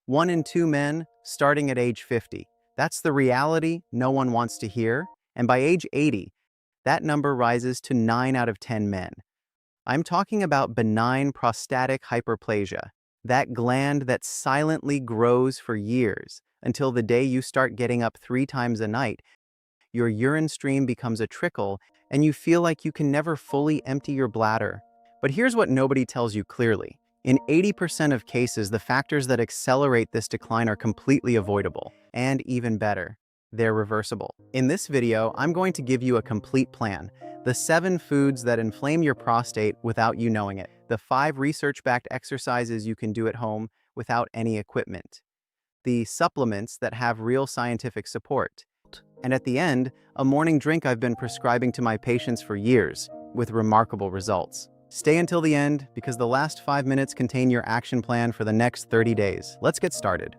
1 in 2 men starting at age 50. That's the reality no one wants to hear. And by age 80, that number rises to 9 out of 10 men. I'm talking about benign prostatic hyperplasia, that gland that silently grows for years until the day you start getting up 3 times a night. Your urine stream becomes a trickle, and you feel like you can never fully empty your bladder. But here's what nobody tells you clearly. In 80% of cases, the factors that accelerate this decline are completely avoidable. And even better, they're reversible. In this video, I'm going to give you a complete plan. The 7 foods that inflame your prostate without you knowing it. The 5 research-backed exercises you can do at home without any equipment. The supplements that have real scientific support. And at the end, a morning drink I've been prescribing to my patients for years, with remarkable results. Stay until the end, because the last 5 minutes contain your action plan for the next 30 days. Let's get started.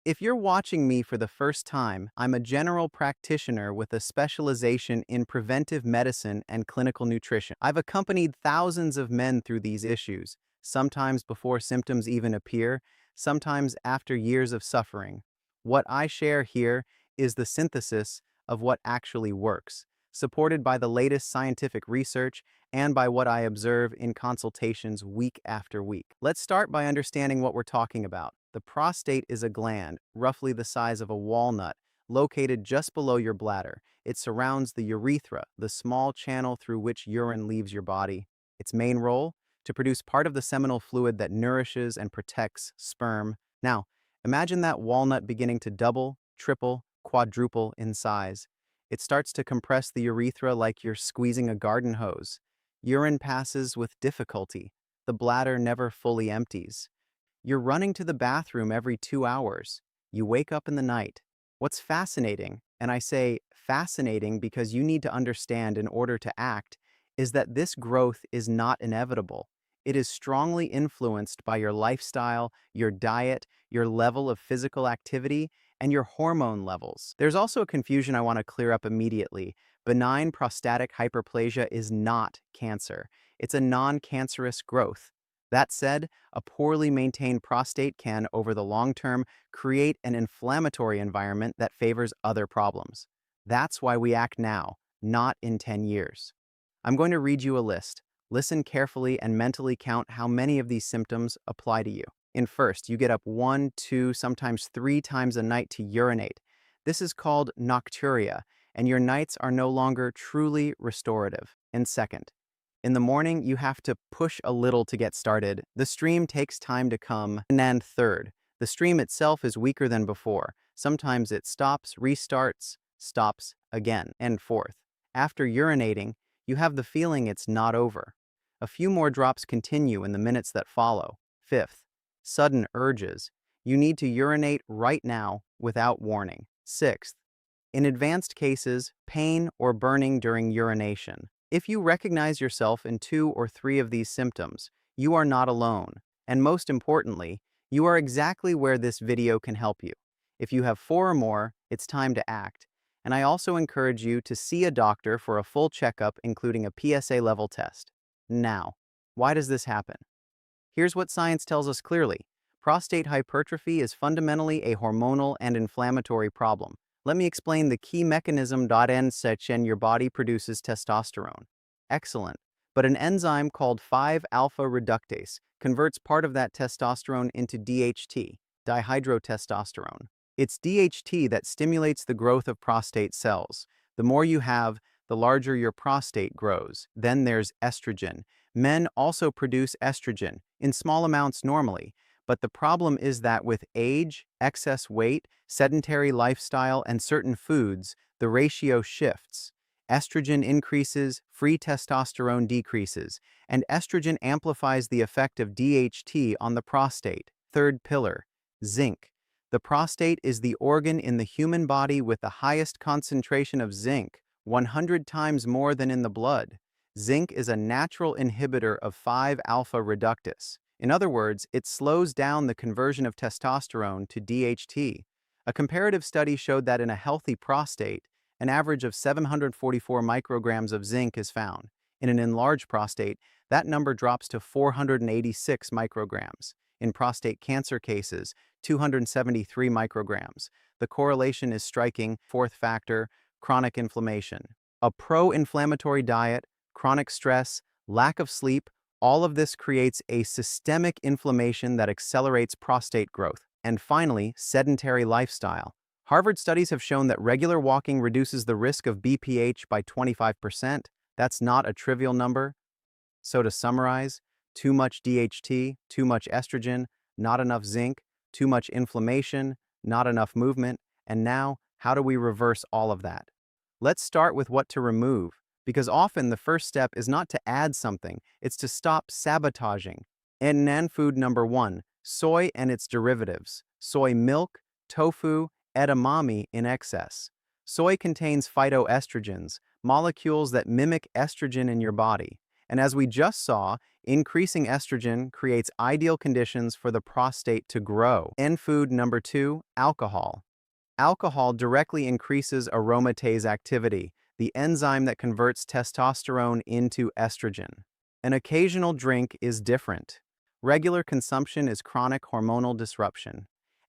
If you're watching me for the first time, I'm a general practitioner with a specialization in preventive medicine and clinical nutrition. I've accompanied thousands of men through these issues, sometimes before symptoms even appear, sometimes after years of suffering. What I share here is the synthesis of what actually works, supported by the latest scientific research and by what I observe in consultations week after week. Let's start by understanding what we're talking about. The prostate is a gland, roughly the size of a walnut, located just below your bladder. It surrounds the urethra, the small channel through which urine leaves your body. Its main role? To produce part of the seminal fluid that nourishes and protects sperm. Now, imagine that walnut beginning to double, triple, quadruple in size. It starts to compress the urethra like you're squeezing a garden hose. Urine passes with difficulty. The bladder never fully empties. You're running to the bathroom every 2 hours. You wake up in the night. What's fascinating, and I say fascinating because you need to understand in order to act, is that this growth is not inevitable. It is strongly influenced by your lifestyle, your diet, your level of physical activity, and your hormone levels. There's also a confusion I want to clear up immediately. Benign prostatic hyperplasia is not cancer. It's a non-cancerous growth. That said, a poorly maintained prostate can, over the long term, create an inflammatory environment that favors other problems. That's why we act now, not in 10 years. I'm going to read you a list. Listen carefully and mentally count how many of these symptoms apply to you. In first, you get up 1, 2, sometimes 3 times a night to urinate. This is called nocturia, and your nights are no longer truly restorative. In second, in the morning, you have to push a little to get started. The stream takes time to come. And third, the stream itself is weaker than before. Sometimes it stops, restarts, stops again. And fourth, after urinating, you have the feeling it's not over. A few more drops continue in the minutes that follow. Fifth, sudden urges. You need to urinate right now without warning. Sixth, in advanced cases, pain or burning during urination. If you recognize yourself in 2 or 3 of these symptoms, you are not alone. And most importantly, you are exactly where this video can help you. If you have 4 or more, it's time to act. And I also encourage you to see a doctor for a full checkup, including a PSA level test. Now, why does this happen? Here's what science tells us clearly. Prostate hypertrophy is fundamentally a hormonal and inflammatory problem. Let me explain the key mechanism. N your body produces testosterone. Excellent. But an enzyme called 5-alpha reductase converts part of that testosterone into DHT, dihydrotestosterone. It's DHT that stimulates the growth of prostate cells. The more you have, the larger your prostate grows. Then there's estrogen. Men also produce estrogen, in small amounts normally. But the problem is that with age, excess weight, sedentary lifestyle, and certain foods, the ratio shifts. Estrogen increases, free testosterone decreases, and estrogen amplifies the effect of DHT on the prostate. Third pillar, zinc. The prostate is the organ in the human body with the highest concentration of zinc, 100 times more than in the blood. Zinc is a natural inhibitor of 5-alpha reductase. In other words, it slows down the conversion of testosterone to DHT. A comparative study showed that in a healthy prostate, an average of 744 micrograms of zinc is found. In an enlarged prostate, that number drops to 486 micrograms. In prostate cancer cases, 273 micrograms. The correlation is striking. Fourth factor, chronic inflammation. A pro-inflammatory diet, chronic stress, lack of sleep, all of this creates a systemic inflammation that accelerates prostate growth. And finally, sedentary lifestyle. Harvard studies have shown that regular walking reduces the risk of BPH by 25%. That's not a trivial number. So to summarize, too much DHT, too much estrogen, not enough zinc, too much inflammation, not enough movement, and now, how do we reverse all of that? Let's start with what to remove, because often the first step is not to add something, it's to stop sabotaging. And non-food number 1, soy and its derivatives. Soy milk, tofu, edamame in excess. Soy contains phytoestrogens, molecules that mimic estrogen in your body. And as we just saw, increasing estrogen creates ideal conditions for the prostate to grow. Food number 2, alcohol. Alcohol directly increases aromatase activity, the enzyme that converts testosterone into estrogen. An occasional drink is different. Regular consumption is chronic hormonal disruption.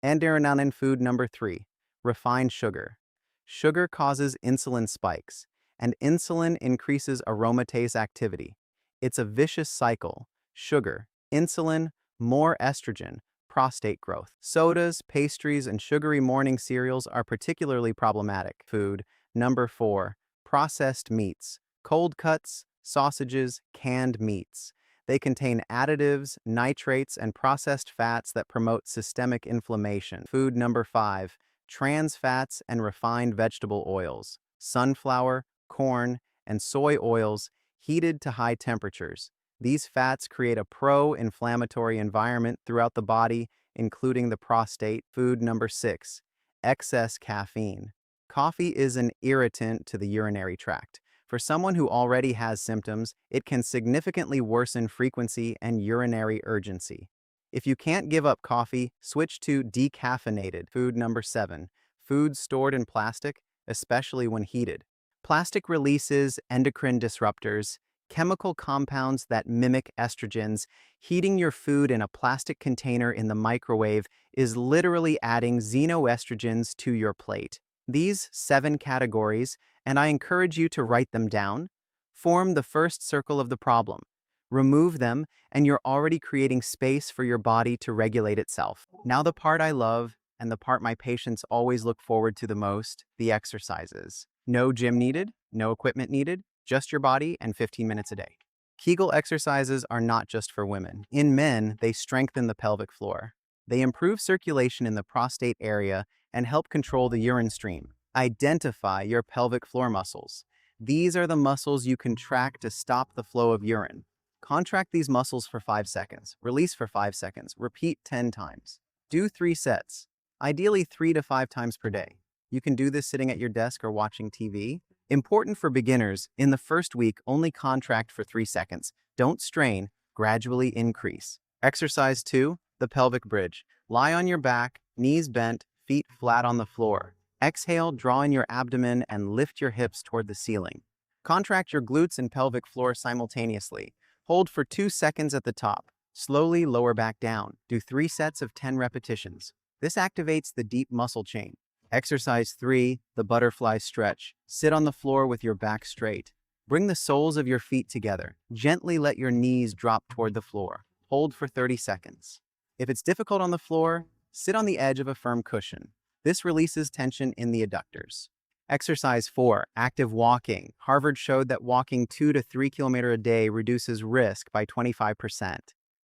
And food number 3, refined sugar. Sugar causes insulin spikes, and insulin increases aromatase activity. It's a vicious cycle. Sugar, insulin, more estrogen, prostate growth. Sodas, pastries, and sugary morning cereals are particularly problematic. Food number 4, processed meats. Cold cuts, sausages, canned meats. They contain additives, nitrates, and processed fats that promote systemic inflammation. Food number 5, trans fats and refined vegetable oils. Sunflower, corn, and soy oils heated to high temperatures. These fats create a pro-inflammatory environment throughout the body, including the prostate. Food number 6, excess caffeine. Coffee is an irritant to the urinary tract. For someone who already has symptoms, it can significantly worsen frequency and urinary urgency. If you can't give up coffee, switch to decaffeinated. Food number 7, foods stored in plastic, especially when heated. Plastic releases endocrine disruptors, chemical compounds that mimic estrogens. Heating your food in a plastic container in the microwave is literally adding xenoestrogens to your plate. These 7 categories, and I encourage you to write them down, form the first circle of the problem. Remove them, and you're already creating space for your body to regulate itself. Now the part I love, and the part my patients always look forward to the most, the exercises. No gym needed, no equipment needed, just your body and 15 minutes a day. Kegel exercises are not just for women. In men, they strengthen the pelvic floor. They improve circulation in the prostate area and help control the urine stream. Identify your pelvic floor muscles. These are the muscles you contract to stop the flow of urine. Contract these muscles for 5 seconds. Release for 5 seconds. Repeat 10 times. Do 3 sets, ideally 3 to 5 times per day. You can do this sitting at your desk or watching TV. Important for beginners, in the first week, only contract for 3 seconds. Don't strain, gradually increase. Exercise 2, the pelvic bridge. Lie on your back, knees bent, feet flat on the floor. Exhale, draw in your abdomen and lift your hips toward the ceiling. Contract your glutes and pelvic floor simultaneously. Hold for 2 seconds at the top. Slowly lower back down. Do 3 sets of 10 repetitions. This activates the deep muscle chain. Exercise 3, the butterfly stretch. Sit on the floor with your back straight. Bring the soles of your feet together. Gently let your knees drop toward the floor. Hold for 30 seconds. If it's difficult on the floor, sit on the edge of a firm cushion. This releases tension in the adductors. Exercise 4, active walking. Harvard showed that walking 2 to 3 kilometers a day reduces risk by 25%.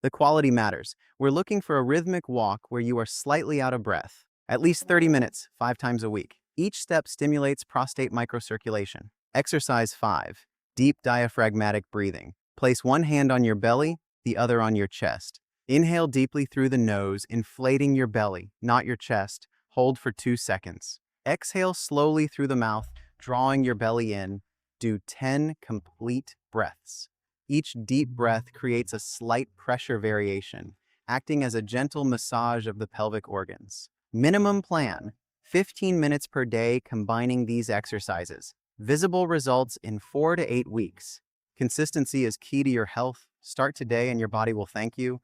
The quality matters. We're looking for a rhythmic walk where you are slightly out of breath. At least 30 minutes, 5 times a week. Each step stimulates prostate microcirculation. Exercise 5, deep diaphragmatic breathing. Place one hand on your belly, the other on your chest. Inhale deeply through the nose, inflating your belly, not your chest. Hold for 2 seconds. Exhale slowly through the mouth, drawing your belly in. Do 10 complete breaths. Each deep breath creates a slight pressure variation, acting as a gentle massage of the pelvic organs. Minimum plan, 15 minutes per day combining these exercises. Visible results in 4 to 8 weeks. Consistency is key to your health. Start today and your body will thank you.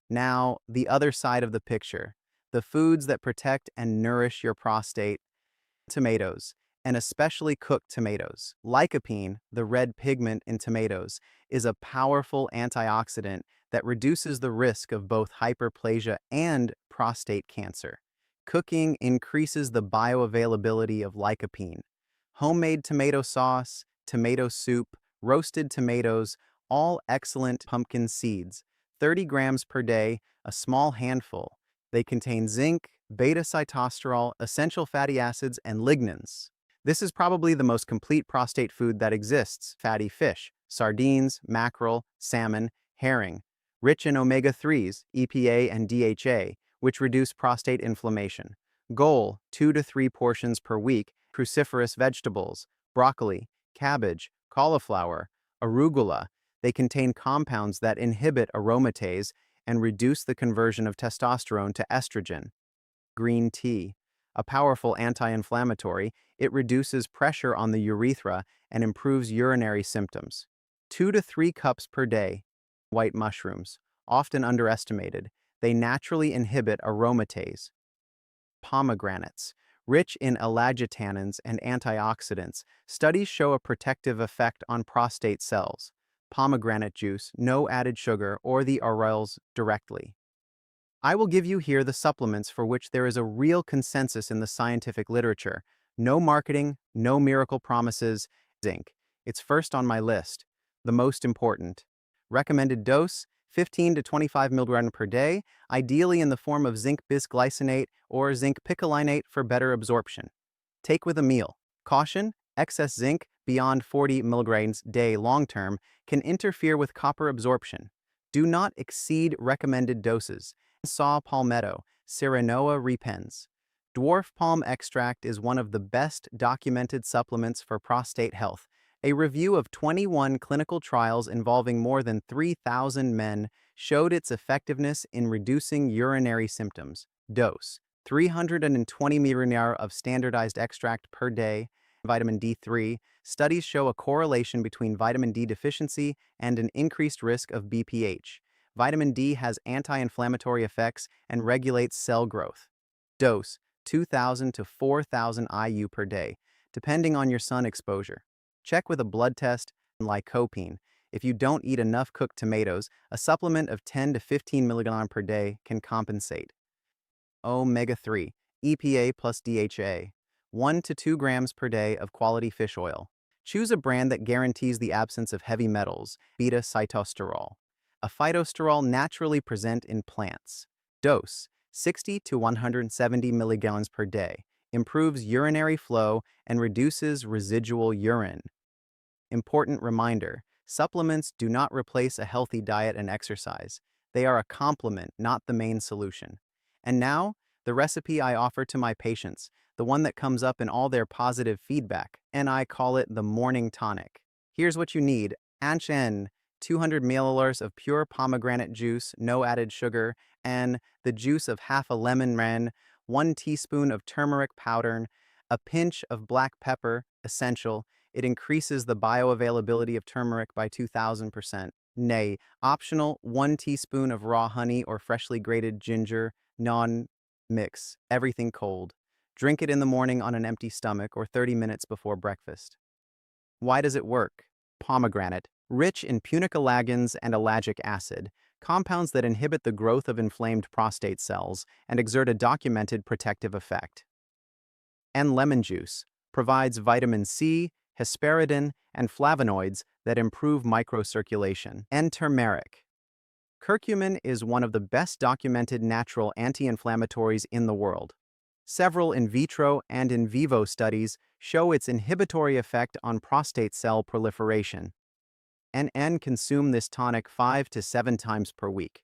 Now, the other side of the picture, The foods that protect and nourish your prostate: tomatoes, and especially cooked tomatoes. Lycopene, the red pigment in tomatoes, is a powerful antioxidant that reduces the risk of both hyperplasia and prostate cancer. Cooking increases the bioavailability of lycopene. Homemade tomato sauce, tomato soup, roasted tomatoes, all excellent. Pumpkin seeds, 30 grams per day, a small handful. They contain zinc, beta-sitosterol, essential fatty acids, and lignans. This is probably the most complete prostate food that exists. Fatty fish, sardines, mackerel, salmon, herring, rich in omega-3s, EPA and DHA, which reduce prostate inflammation. Goal, 2 to 3 portions per week. Cruciferous vegetables, broccoli, cabbage, cauliflower, arugula. They contain compounds that inhibit aromatase and reduce the conversion of testosterone to estrogen. Green tea, a powerful anti-inflammatory, it reduces pressure on the urethra and improves urinary symptoms. 2 to 3 cups per day. White mushrooms, often underestimated, they naturally inhibit aromatase. Pomegranates, rich in elagitannins and antioxidants, studies show a protective effect on prostate cells. Pomegranate juice, no added sugar or the oils directly. I will give you here the supplements for which there is a real consensus in the scientific literature. No marketing, no miracle promises. Zinc, it's first on my list, the most important. Recommended dose, 15 to 25 mg per day, ideally in the form of zinc bisglycinate or zinc picolinate for better absorption. Take with a meal. Caution, excess zinc beyond 40 mg day long-term can interfere with copper absorption. Do not exceed recommended doses. Saw Palmetto, Serenoa Repens. Dwarf palm extract is one of the best documented supplements for prostate health. A review of 21 clinical trials involving more than 3,000 men showed its effectiveness in reducing urinary symptoms. Dose, 320 ml of standardized extract per day. Vitamin D3, studies show a correlation between vitamin D deficiency and an increased risk of BPH. Vitamin D has anti-inflammatory effects and regulates cell growth. Dose, 2,000 to 4,000 IU per day, depending on your sun exposure. Check with a blood test and lycopene. If you don't eat enough cooked tomatoes, a supplement of 10 to 15 mg per day can compensate. Omega-3, EPA plus DHA, 1 to 2 grams per day of quality fish oil. Choose a brand that guarantees the absence of heavy metals, beta-sitosterol. A phytosterol naturally present in plants. Dose, 60 to 170 mg per day, improves urinary flow and reduces residual urine. Important reminder, supplements do not replace a healthy diet and exercise. They are a complement, not the main solution. And now, the recipe I offer to my patients, the one that comes up in all their positive feedback, and I call it the morning tonic. Here's what you need. Anchen, 200 milliliters of pure pomegranate juice, no added sugar, and the juice of half a lemon, 1 teaspoon of turmeric powder, a pinch of black pepper, essential. It increases the bioavailability of turmeric by 2,000%. Nay, optional, 1 teaspoon of raw honey or freshly grated ginger, non-mix, everything cold. Drink it in the morning on an empty stomach or 30 minutes before breakfast. Why does it work? Pomegranate, rich in punicalagins and ellagic acid, compounds that inhibit the growth of inflamed prostate cells and exert a documented protective effect. And lemon juice provides vitamin C, hesperidin, and flavonoids that improve microcirculation. And turmeric. Curcumin is one of the best documented natural anti-inflammatories in the world. Several in vitro and in vivo studies show its inhibitory effect on prostate cell proliferation. And consume this tonic 5 to 7 times per week.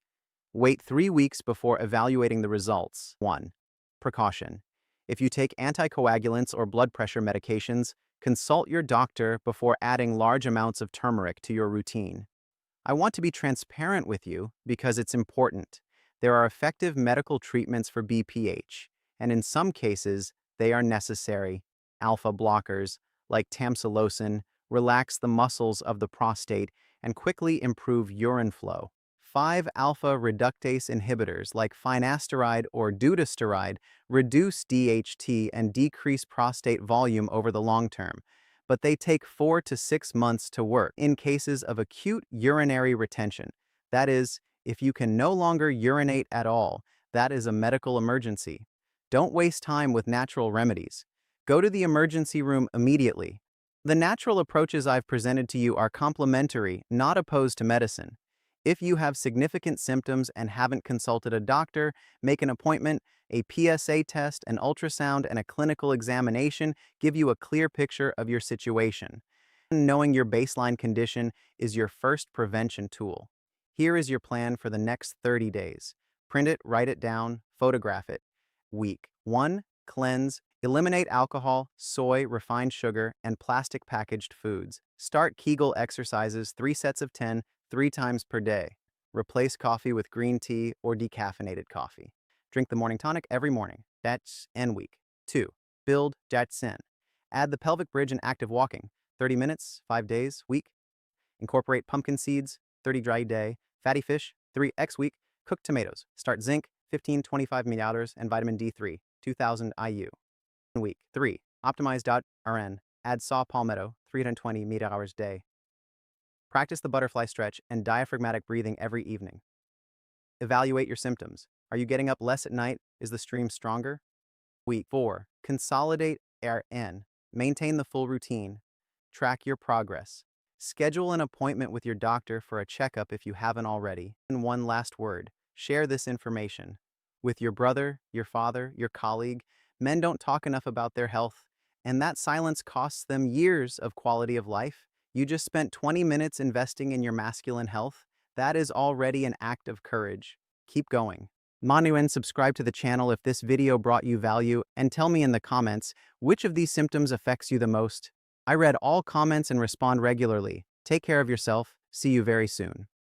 Wait 3 weeks before evaluating the results. 1. Precaution. If you take anticoagulants or blood pressure medications, consult your doctor before adding large amounts of turmeric to your routine. I want to be transparent with you because it's important. There are effective medical treatments for BPH, and in some cases, they are necessary. Alpha blockers, like tamsulosin, relax the muscles of the prostate and quickly improve urine flow. 5-alpha reductase inhibitors like finasteride or dutasteride reduce DHT and decrease prostate volume over the long term, but they take 4 to 6 months to work in cases of acute urinary retention. That is, if you can no longer urinate at all, that is a medical emergency. Don't waste time with natural remedies. Go to the emergency room immediately. The natural approaches I've presented to you are complementary, not opposed to medicine. If you have significant symptoms and haven't consulted a doctor, make an appointment. A PSA test, an ultrasound, and a clinical examination give you a clear picture of your situation. Knowing your baseline condition is your first prevention tool. Here is your plan for the next 30 days. Print it, write it down, photograph it. Week 1. Cleanse. Eliminate alcohol, soy, refined sugar, and plastic packaged foods. Start Kegel exercises 3 sets of 10, 3 times per day. Replace coffee with green tea or decaffeinated coffee. Drink the morning tonic every morning. That's N week. 2. Build Jatsen. Add the pelvic bridge and active walking. 30 minutes, 5 days, week. Incorporate pumpkin seeds, 30 dry day. Fatty fish, 3x week. Cooked tomatoes. Start zinc, 15-25 milliliters, and vitamin D3, 2000 IU. Week 3. Optimize.RN. Add saw palmetto, 320 milliliters day. Practice the butterfly stretch and diaphragmatic breathing every evening. Evaluate your symptoms. Are you getting up less at night? Is the stream stronger? Week 4. Consolidate RN. Maintain the full routine. Track your progress. Schedule an appointment with your doctor for a checkup if you haven't already. And one last word. Share this information with your brother, your father, your colleague. Men don't talk enough about their health, and that silence costs them years of quality of life. You just spent 20 minutes investing in your masculine health. That is already an act of courage. Keep going. Manuen, subscribe to the channel if this video brought you value, and tell me in the comments which of these symptoms affects you the most. I read all comments and respond regularly. Take care of yourself. See you very soon.